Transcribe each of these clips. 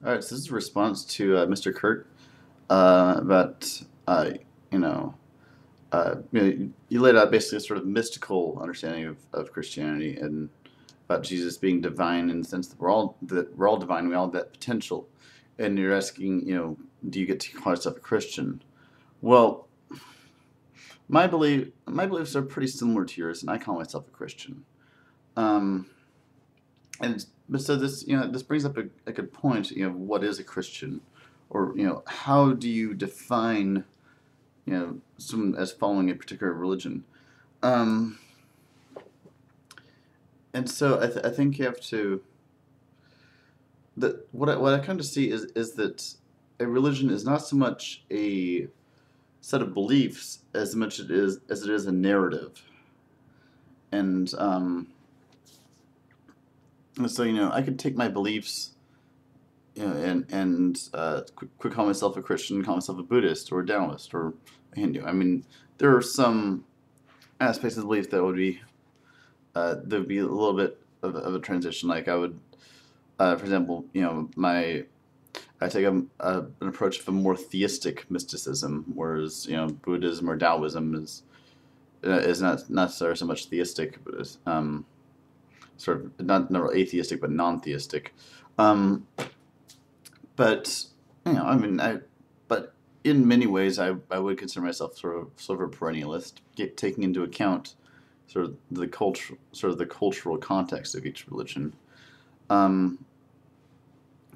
All right, so this is a response to Mr. Kurt about you know you laid out basically a sort of mystical understanding of Christianity and about Jesus being divine in the sense that we're all divine, we all have that potential, and you're asking, do you get to call yourself a Christian? Well, my beliefs are pretty similar to yours, and I call myself a Christian. Um, and but so this this brings up a good point. What is a Christian, or how do you define someone as following a particular religion? Um, and so I think you have to that what I kind of see is that a religion is not so much a set of beliefs as much as it is a narrative. And so I could take my beliefs, and could call myself a Christian, call myself a Buddhist or a Taoist or a Hindu. I mean, there are some aspects of the belief that would be a little bit of a transition. Like I would, for example, I take an approach of a more theistic mysticism, whereas Buddhism or Taoism is not necessarily so much theistic, but is sort of not really atheistic, but non-theistic. Um, but I mean, but in many ways, I would consider myself sort of a perennialist, taking into account sort of the cultural context of each religion. Um,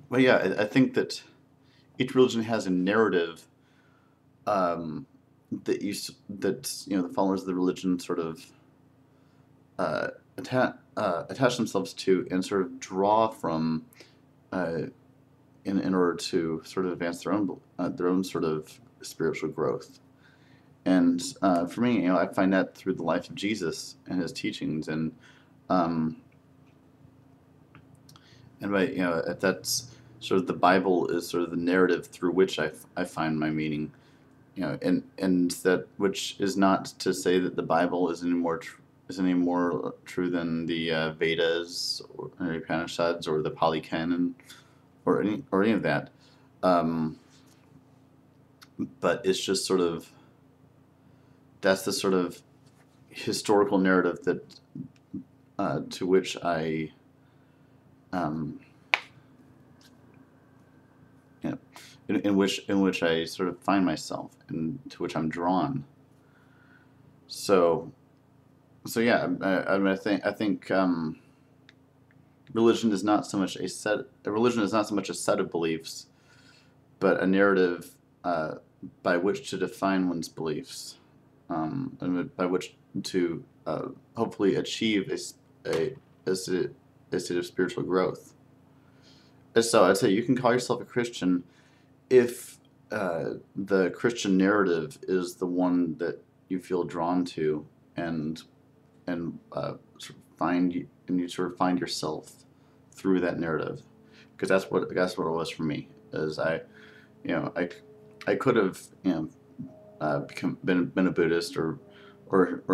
but yeah, I think that each religion has a narrative um, that the followers of the religion sort of uh, attach themselves to and sort of draw from uh, in order to sort of advance their own sort of spiritual growth. And for me, I find that through the life of Jesus and his teachings, um, and by if that's sort of the Bible is sort of the narrative through which I find my meaning. And that which is not to say that the Bible is any more true than the Vedas or Upanishads or the Pali Canon or any of that. Um, but it's just sort of that's the sort of historical narrative that to which um, you know, in which I sort of find myself and to which I'm drawn. So so yeah, I mean, I think religion is not so much a set of beliefs, but a narrative by which to define one's beliefs, and by which to hopefully achieve a state of spiritual growth. And so I'd say you can call yourself a Christian if the Christian narrative is the one that you feel drawn to, and and you sort of find yourself through that narrative, because that's what it was for me. Is you know I I could have been a Buddhist or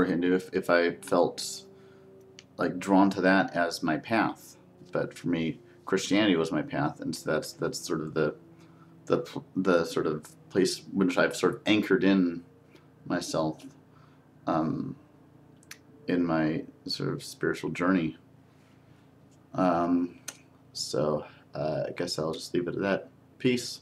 Hindu if I felt like drawn to that as my path, but for me Christianity was my path, and so that's sort of the sort of place which I've sort of anchored in myself um, in my sort of spiritual journey. Um, so I guess I'll just leave it at that. Peace.